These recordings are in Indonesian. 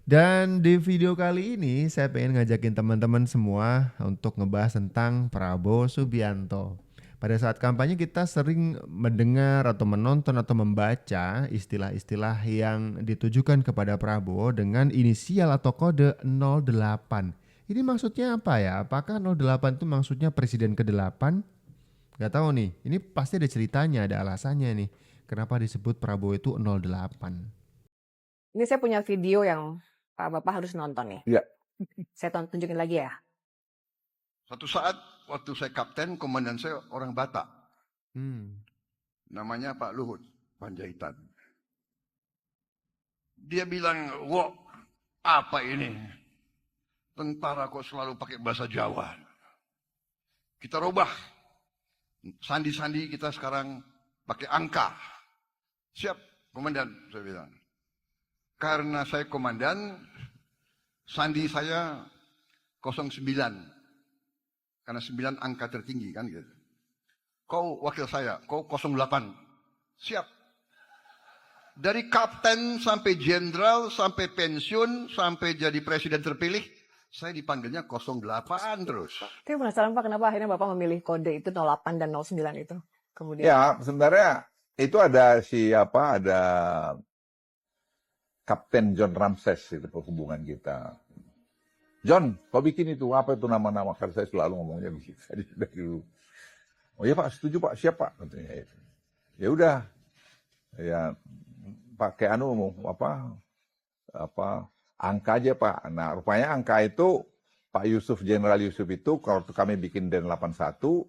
Dan di video kali ini saya pengen ngajakin teman-teman semua untuk ngebahas tentang Prabowo Subianto. Pada saat kampanye kita sering mendengar atau menonton atau membaca istilah-istilah yang ditujukan kepada Prabowo dengan inisial atau kode 08. Ini maksudnya apa ya? Apakah 08 itu maksudnya presiden ke-8? Gak tahu nih. Ini pasti ada ceritanya, ada alasannya nih. Kenapa disebut Prabowo itu 08? Ini saya punya video yang Bapak harus nonton nih. Iya. Saya tunjukin lagi ya. Suatu saat waktu saya kapten, komandan saya orang Batak. Namanya Pak Luhut Panjaitan. Dia bilang, "Wah, apa ini? Tentara kok selalu pakai bahasa Jawa. Kita rubah. Sandi-sandi kita sekarang pakai angka." "Siap, komandan," saya bilang. Karena saya komandan, sandi saya 09. Karena 9 angka tertinggi kan gitu. "Kau wakil saya, kau 08. Siap." Dari kapten sampai jenderal, sampai pensiun, sampai jadi presiden terpilih, saya dipanggilnya 08 terus. Saya penasaran Pak, kenapa akhirnya Bapak memilih kode itu 08 dan 09 itu? Kemudian. Ya, sebenarnya itu ada ada Kapten John Ramses itu perhubungan kita. "John, kau bikin itu apa itu nama-nama?" Karena saya selalu ngomongnya begitu dari dulu. "Oh iya Pak, setuju Pak, siap Pak," katanya itu. Ya udah, ya pakai angka aja Pak. Nah rupanya angka itu Pak Yusuf, Jenderal Yusuf itu kalau kami bikin Den 81,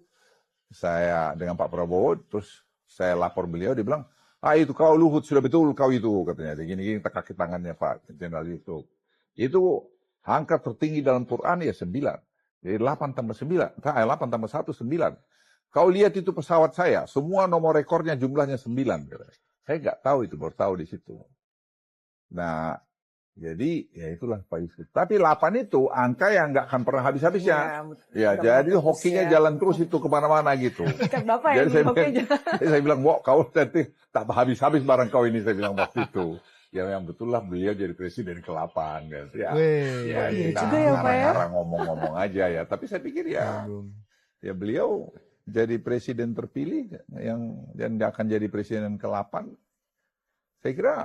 saya dengan Pak Prabowo, terus saya lapor beliau, dia bilang, "Itu kau Luhut, sudah betul kau itu," katanya. Gini-gini kaki tangannya Pak Jenderal Yusuf. Itu angka tertinggi dalam Quran ya 9. Jadi 8 tambah 9, 8 tambah 1, 9. "Kau lihat itu pesawat saya, semua nomor rekornya jumlahnya 9. Saya nggak tahu itu, baru tahu di situ. Nah, jadi ya itulah Pak Yusuf. Tapi 8 itu angka yang nggak akan pernah habis-habisnya. Ya, jadi hokinya jalan terus itu kemana-mana gitu. Ikat Bapak ya, Jadi saya bilang, "Wah, kau nanti tak habis-habis barang kau ini," saya bilang waktu itu. Ya yang betul lah beliau jadi presiden ke-8 kan. Ya, kita juga ya, Pak ya. ngarang-ngarang ngomong-ngomong aja ya. Tapi saya pikir ya beliau jadi presiden terpilih dan dia akan jadi presiden ke-8. Saya kira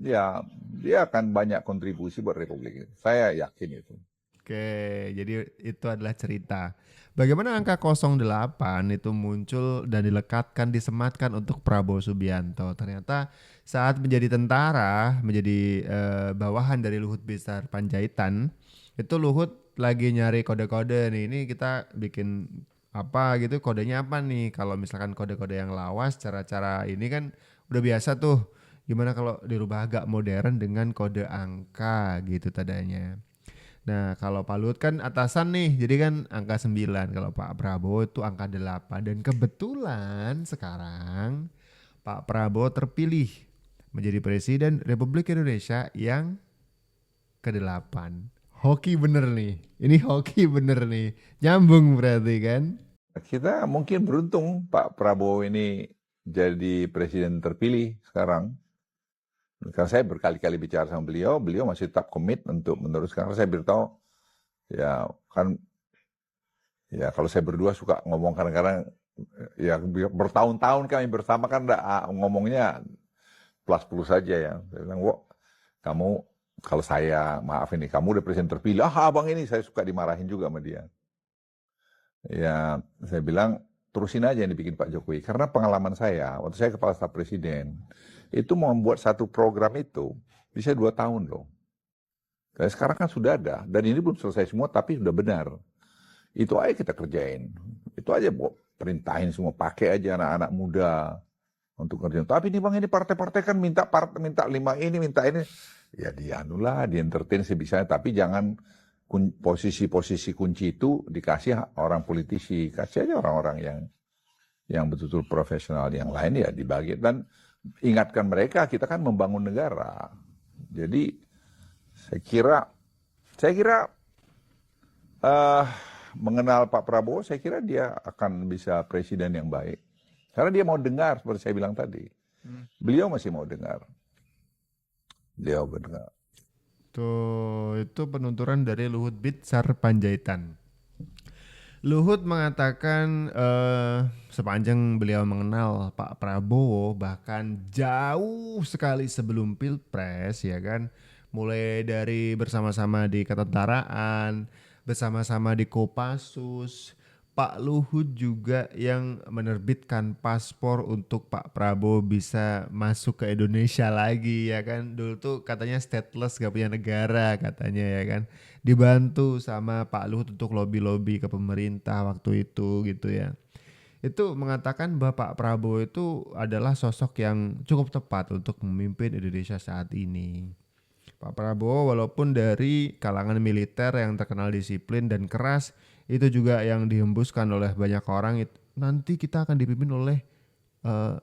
ya dia akan banyak kontribusi buat Republik ini. Saya yakin itu. Oke, jadi itu adalah cerita. Bagaimana angka 08 itu muncul dan dilekatkan, disematkan untuk Prabowo Subianto. Ternyata saat menjadi tentara, menjadi bawahan dari Luhut Binsar Panjaitan, itu Luhut lagi nyari kode-kode nih. Ini kita bikin apa gitu, kodenya apa nih? Kalau misalkan kode-kode yang lawas, cara-cara ini kan udah biasa tuh. Gimana kalau dirubah agak modern dengan kode angka gitu tadanya. Nah kalau Pak Luhut kan atasan nih, jadi kan angka 9. Kalau Pak Prabowo itu angka 8. Dan kebetulan sekarang Pak Prabowo terpilih menjadi Presiden Republik Indonesia yang ke-8. Hoki bener nih, ini hoki bener nih. Nyambung berarti kan? Kita mungkin beruntung Pak Prabowo ini jadi presiden terpilih sekarang. Karena saya berkali-kali bicara sama beliau masih tetap komit untuk meneruskan. Karena saya beritahu, ya kan, ya kalau saya berdua suka ngomong kadang-kadang, ya bertahun-tahun kami bersama kan ngomongnya plus saja ya. Saya bilang, "Wah, kamu, kalau saya, maaf ini, kamu udah presiden terpilih." "Abang ini," saya suka dimarahin juga sama dia. Ya, saya bilang, terusin aja yang dibikin Pak Jokowi. Karena pengalaman saya, waktu saya kepala staf presiden, itu membuat satu program itu bisa 2 tahun loh. Karena sekarang kan sudah ada, dan ini belum selesai semua, tapi sudah benar. Itu aja kita kerjain. Itu aja perintahin semua, pakai aja anak-anak muda untuk kerjain. "Tapi ini Bang, ini partai-partai kan minta 5 ini, minta ini." Ya dianulah, di entertain sebisanya, tapi jangan posisi-posisi kunci itu dikasih orang politisi, kasih aja orang-orang yang betul-betul profesional. Yang lain ya dibagi, dan ingatkan mereka kita kan membangun negara. Jadi saya kira mengenal Pak Prabowo, saya kira dia akan bisa presiden yang baik. Karena dia mau dengar, seperti saya bilang tadi. Beliau masih mau dengar. Dia mendengar. Tuh, itu penuturan dari Luhut Binsar Panjaitan. Luhut mengatakan sepanjang beliau mengenal Pak Prabowo bahkan jauh sekali sebelum Pilpres ya kan, mulai dari bersama-sama di ketentaraan, bersama-sama di Kopassus, Pak Luhut juga yang menerbitkan paspor untuk Pak Prabowo bisa masuk ke Indonesia lagi ya kan. Dulu tuh katanya stateless, gak punya negara katanya ya kan. Dibantu sama Pak Luhut untuk lobby-lobby ke pemerintah waktu itu gitu ya. Itu mengatakan bahwa Pak Prabowo itu adalah sosok yang cukup tepat untuk memimpin Indonesia saat ini. Pak Prabowo walaupun dari kalangan militer yang terkenal disiplin dan keras, itu juga yang dihembuskan oleh banyak orang. Nanti kita akan dipimpin oleh eh,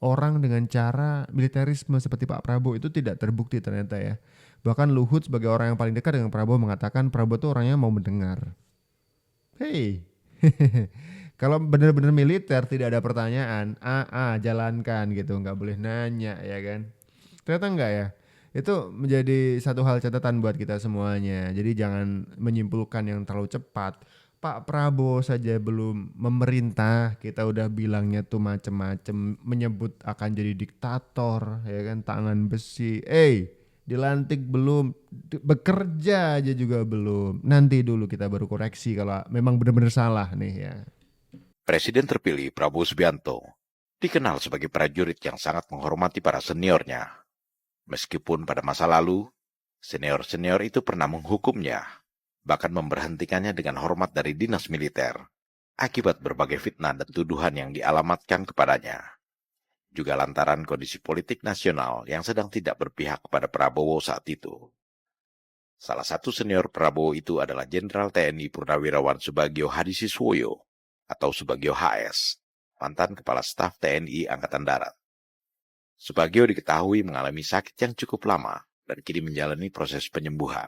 orang dengan cara militerisme seperti Pak Prabowo, itu tidak terbukti ternyata ya. Bahkan Luhut sebagai orang yang paling dekat dengan Prabowo mengatakan Prabowo itu orangnya mau mendengar. Hey, kalau benar-benar militer tidak ada pertanyaan, jalankan gitu, nggak boleh nanya ya kan. Ternyata enggak ya. Itu menjadi satu hal catatan buat kita semuanya. Jadi jangan menyimpulkan yang terlalu cepat. Pak Prabowo saja belum memerintah, kita udah bilangnya tuh macem-macem, menyebut akan jadi diktator, ya kan, tangan besi. Dilantik belum, bekerja aja juga belum. Nanti dulu kita baru koreksi kalau memang benar-benar salah nih ya. Presiden terpilih Prabowo Subianto dikenal sebagai prajurit yang sangat menghormati para seniornya. Meskipun pada masa lalu, senior-senior itu pernah menghukumnya, bahkan memberhentikannya dengan hormat dari dinas militer, akibat berbagai fitnah dan tuduhan yang dialamatkan kepadanya. Juga lantaran kondisi politik nasional yang sedang tidak berpihak kepada Prabowo saat itu. Salah satu senior Prabowo itu adalah Jenderal TNI Purnawirawan Subagio Hadisiswoyo atau Subagio HS, mantan Kepala Staf TNI Angkatan Darat. Subagio diketahui mengalami sakit yang cukup lama dan kini menjalani proses penyembuhan.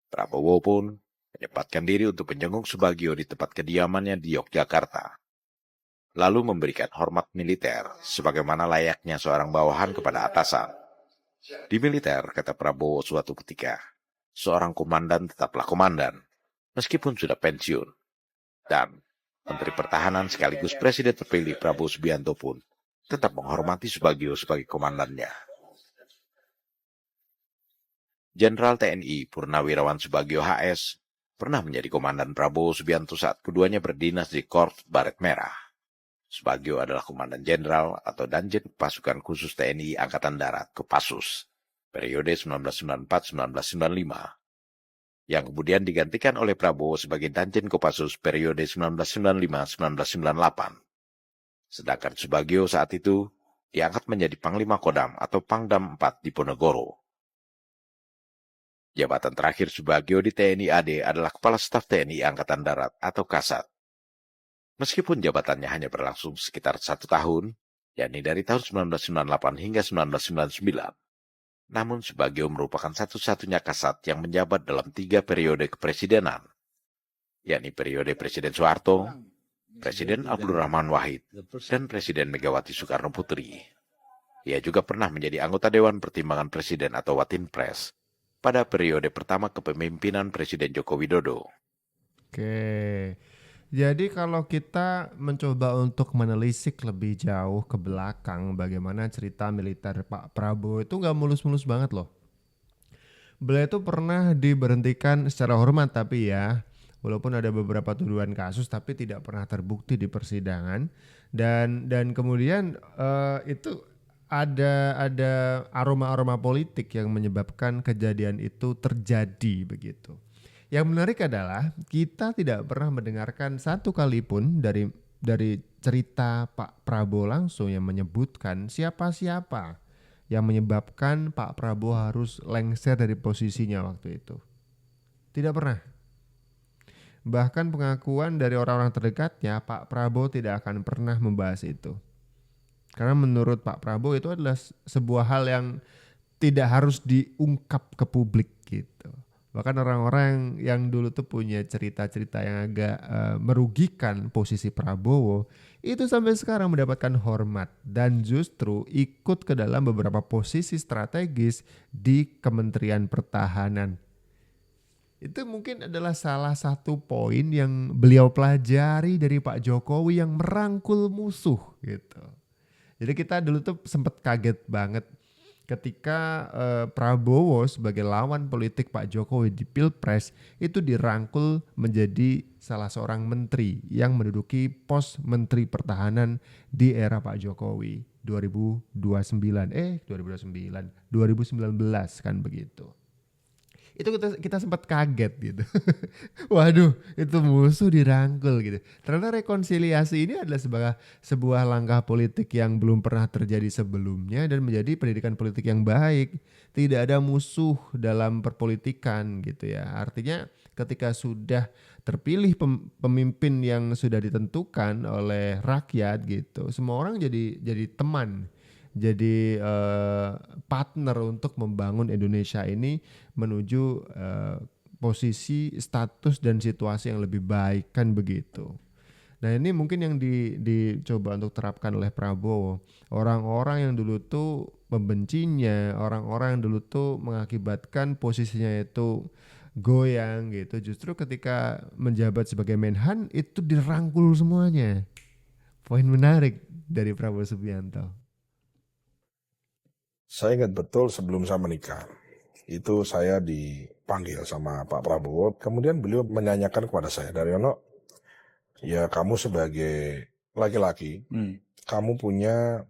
Prabowo pun menyempatkan diri untuk menjenguk Subagio di tempat kediamannya di Yogyakarta, lalu memberikan hormat militer sebagaimana layaknya seorang bawahan kepada atasan. Di militer, kata Prabowo suatu ketika, seorang komandan tetaplah komandan, meskipun sudah pensiun. Dan Menteri Pertahanan sekaligus Presiden terpilih Prabowo Subianto pun tetap menghormati Subagio sebagai komandannya. Jenderal TNI Purnawirawan Subagio HS pernah menjadi komandan Prabowo Subianto saat keduanya berdinas di Korps Baret Merah. Subagio adalah komandan jenderal atau Danjen Pasukan Khusus TNI Angkatan Darat Kopassus periode 1994-1995, yang kemudian digantikan oleh Prabowo sebagai Danjen Kopassus periode 1995-1998. Sedangkan Subagio saat itu diangkat menjadi Panglima Kodam atau Pangdam 4 di Ponorogo. Jabatan terakhir Subagio di TNI AD adalah Kepala Staf TNI Angkatan Darat atau Kasat. Meskipun jabatannya hanya berlangsung sekitar 1 tahun, yakni dari tahun 1998 hingga 1999, namun Subagio merupakan satu-satunya Kasat yang menjabat dalam 3 periode kepresidenan, yakni periode Presiden Soeharto, Presiden Abdurrahman Wahid, dan Presiden Megawati Soekarno Putri. Ia juga pernah menjadi anggota Dewan Pertimbangan Presiden atau Watinpres pada periode pertama kepemimpinan Presiden Joko Widodo. Oke, jadi kalau kita mencoba untuk menelisik lebih jauh ke belakang bagaimana cerita militer Pak Prabowo itu gak mulus-mulus banget loh. Beliau itu pernah diberhentikan secara hormat tapi ya, walaupun ada beberapa tuduhan kasus tapi tidak pernah terbukti di persidangan, dan kemudian itu ada aroma-aroma politik yang menyebabkan kejadian itu terjadi begitu. Yang menarik adalah kita tidak pernah mendengarkan satu kali pun dari cerita Pak Prabowo langsung yang menyebutkan siapa-siapa yang menyebabkan Pak Prabowo harus lengser dari posisinya waktu itu. Tidak pernah. Bahkan pengakuan dari orang-orang terdekatnya, Pak Prabowo tidak akan pernah membahas itu. Karena menurut Pak Prabowo itu adalah sebuah hal yang tidak harus diungkap ke publik gitu. Bahkan orang-orang yang dulu tuh punya cerita-cerita yang agak merugikan posisi Prabowo itu sampai sekarang mendapatkan hormat dan justru ikut ke dalam beberapa posisi strategis di Kementerian Pertahanan. Itu mungkin adalah salah satu poin yang beliau pelajari dari Pak Jokowi yang merangkul musuh gitu. Jadi kita dulu tuh sempat kaget banget ketika Prabowo sebagai lawan politik Pak Jokowi di Pilpres itu dirangkul menjadi salah seorang menteri yang menduduki pos Menteri Pertahanan di era Pak Jokowi 2019 kan begitu. Itu kita sempat kaget gitu. Waduh, itu musuh dirangkul gitu. Ternyata rekonsiliasi ini adalah sebuah langkah politik yang belum pernah terjadi sebelumnya dan menjadi pendidikan politik yang baik. Tidak ada musuh dalam perpolitikan gitu ya. Artinya ketika sudah terpilih pemimpin yang sudah ditentukan oleh rakyat gitu, semua orang jadi teman. Jadi partner untuk membangun Indonesia ini menuju posisi status dan situasi yang lebih baik kan begitu. Nah ini mungkin yang dicoba untuk terapkan oleh Prabowo. Orang-orang yang dulu tuh membencinya, orang-orang yang dulu tuh mengakibatkan posisinya itu goyang gitu. Justru ketika menjabat sebagai Menhan itu dirangkul semuanya. Poin menarik dari Prabowo Subianto. Saya ingat betul sebelum saya menikah, itu saya dipanggil sama Pak Prabowo, kemudian beliau menanyakan kepada saya, Daryono, ya kamu sebagai laki-laki, kamu punya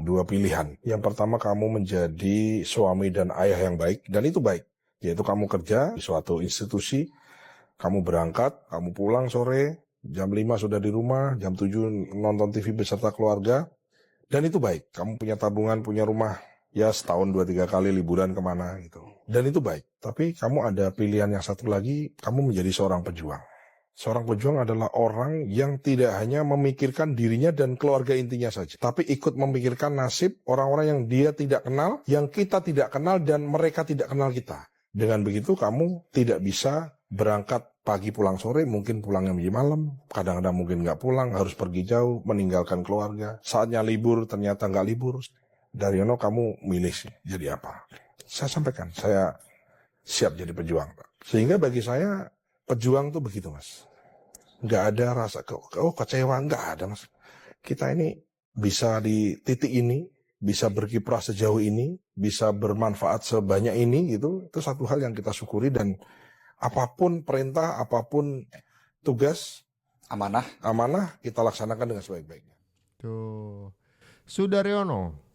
dua pilihan. Yang pertama kamu menjadi suami dan ayah yang baik, dan itu baik, yaitu kamu kerja di suatu institusi, kamu berangkat, kamu pulang sore, jam 5 sudah di rumah, jam 7 nonton TV beserta keluarga, dan itu baik, kamu punya tabungan, punya rumah, ya setahun 2-3 kali liburan kemana gitu. Dan itu baik. Tapi kamu ada pilihan yang satu lagi, kamu menjadi seorang pejuang. Seorang pejuang adalah orang yang tidak hanya memikirkan dirinya dan keluarga intinya saja, tapi ikut memikirkan nasib orang-orang yang dia tidak kenal, yang kita tidak kenal dan mereka tidak kenal kita. Dengan begitu kamu tidak bisa berangkat pagi pulang sore, mungkin pulangnya menjadi malam, kadang-kadang mungkin nggak pulang, harus pergi jauh, meninggalkan keluarga. Saatnya libur, ternyata nggak libur. Daryono, kamu milih jadi apa? Saya sampaikan, saya siap jadi pejuang, Pak. Sehingga bagi saya, pejuang tuh begitu, Mas. Nggak ada rasa, kecewa, nggak ada, Mas. Kita ini bisa di titik ini, bisa berkiprah sejauh ini, bisa bermanfaat sebanyak ini, gitu. Itu satu hal yang kita syukuri, dan apapun perintah, apapun tugas, amanah kita laksanakan dengan sebaik-baiknya. Tuh, Sudaryono,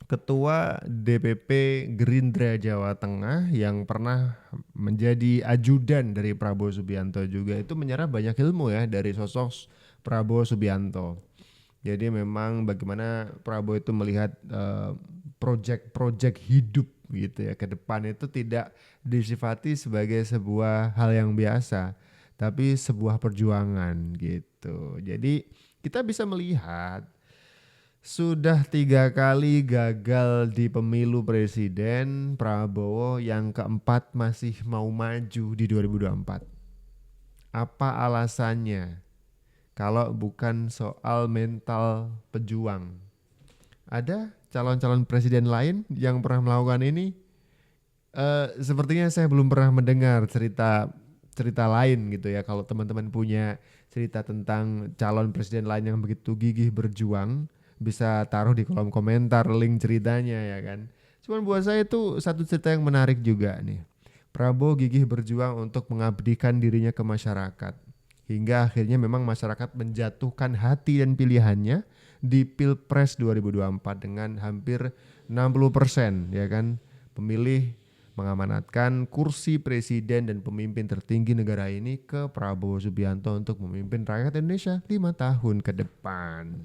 Ketua DPP Gerindra Jawa Tengah yang pernah menjadi ajudan dari Prabowo Subianto juga, itu menyerap banyak ilmu ya dari sosok Prabowo Subianto. Jadi memang bagaimana Prabowo itu melihat proyek-proyek hidup gitu ya ke depan itu tidak disifati sebagai sebuah hal yang biasa, tapi sebuah perjuangan gitu. Jadi kita bisa melihat sudah 3 kali gagal di pemilu presiden, Prabowo yang keempat masih mau maju di 2024. Apa alasannya? Kalau bukan soal mental pejuang. Ada calon-calon presiden lain yang pernah melakukan ini? Sepertinya saya belum pernah mendengar cerita lain gitu ya. Kalau teman-teman punya cerita tentang calon presiden lain yang begitu gigih berjuang, bisa taruh di kolom komentar link ceritanya ya kan. Cuman buat saya itu satu cerita yang menarik juga nih. Prabowo gigih berjuang untuk mengabdikan dirinya ke masyarakat. Hingga akhirnya memang masyarakat menjatuhkan hati dan pilihannya di Pilpres 2024 dengan hampir 60% ya kan. Pemilih mengamanatkan kursi presiden dan pemimpin tertinggi negara ini ke Prabowo Subianto untuk memimpin rakyat Indonesia 5 tahun ke depan.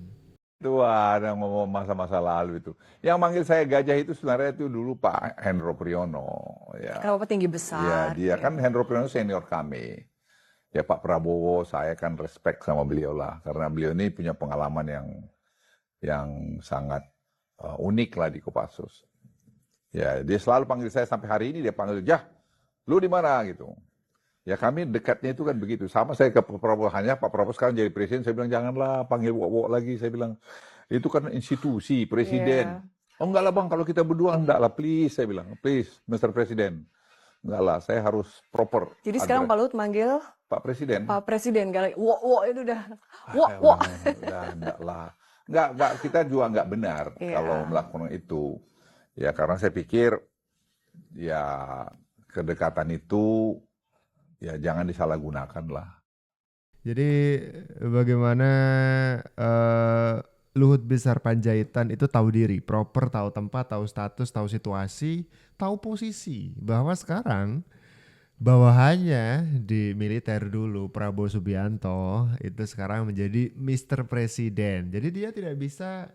Itu ada ngomong masa-masa lalu itu. Yang manggil saya gajah itu sebenarnya itu dulu Pak Hendro Priyono. Ya. Kenapa tinggi besar? Ya, dia kan Hendro Priyono senior kami. Ya Pak Prabowo, saya kan respect sama beliau lah. Karena beliau ini punya pengalaman yang sangat unik lah di Kopassus. Ya, dia selalu panggil saya sampai hari ini, dia panggil, Jah, lu di mana gitu. Ya kami dekatnya itu kan begitu. Sama saya ke Pak Prabowo, hanya Pak Prabowo sekarang jadi presiden, saya bilang janganlah panggil Wok lagi. Saya bilang itu kan institusi presiden. Iya. Oh enggak lah bang, kalau kita berdua enggak lah, please, saya bilang, please Mr. Presiden. Enggak lah, saya harus proper. Jadi sekarang Pak Luhut manggil Pak Presiden. Pak Presiden kali. Wo itu udah. Udah enggak lah. Enggak, kita juga enggak benar Iya. kalau melakukan itu. Ya karena saya pikir ya kedekatan itu ya jangan disalahgunakan lah. Jadi bagaimana Luhut Binsar Panjaitan itu tahu diri, proper, tahu tempat, tahu status, tahu situasi, tahu posisi. Bahwa sekarang bawahannya di militer dulu Prabowo Subianto itu sekarang menjadi Mr. Presiden. Jadi dia tidak bisa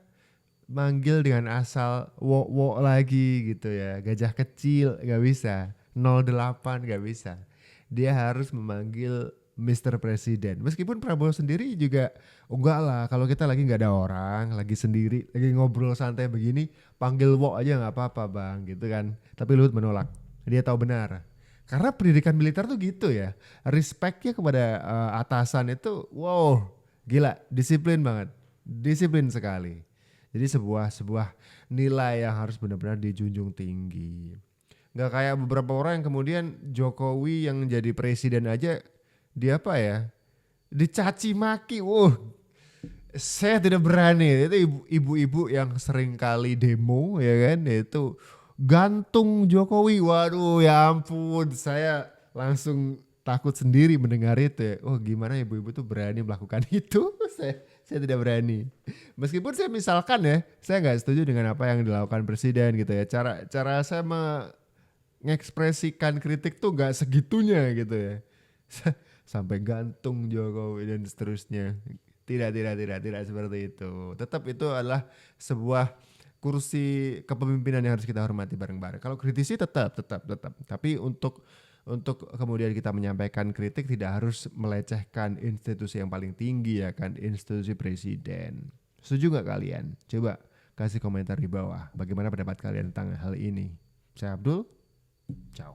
manggil dengan asal Wok lagi gitu ya. Gajah kecil gak bisa, 08 gak bisa. Dia harus memanggil Mr. Presiden. Meskipun Prabowo sendiri juga enggak lah, kalau kita lagi nggak ada orang, lagi sendiri, lagi ngobrol santai begini, panggil Wok aja nggak apa-apa bang, gitu kan. Tapi Luhut menolak. Dia tahu benar. Karena pendidikan militer tuh gitu ya, respectnya kepada atasan itu, wow, gila, disiplin banget, disiplin sekali. Jadi sebuah nilai yang harus benar-benar dijunjung tinggi. Nggak kayak beberapa orang yang kemudian Jokowi yang jadi presiden aja dia apa ya, dicaci maki. Saya tidak berani. Itu ibu-ibu yang sering kali demo ya kan, itu gantung Jokowi. Waduh ya ampun, saya langsung takut sendiri mendengar itu ya. Oh gimana ibu-ibu tuh berani melakukan itu. Saya tidak berani. Meskipun saya misalkan ya, saya nggak setuju dengan apa yang dilakukan presiden gitu ya. Cara saya mengekspresikan kritik tuh nggak segitunya gitu ya. Sampai gantung Jokowi dan seterusnya. Tidak seperti itu. Tetap itu adalah sebuah kursi kepemimpinan yang harus kita hormati bareng-bareng. Kalau kritisi tetap. Tapi untuk kemudian kita menyampaikan kritik tidak harus melecehkan institusi yang paling tinggi ya kan, institusi presiden. Setuju nggak kalian? Coba kasih komentar di bawah. Bagaimana pendapat kalian tentang hal ini? Saya Abdul. Ciao.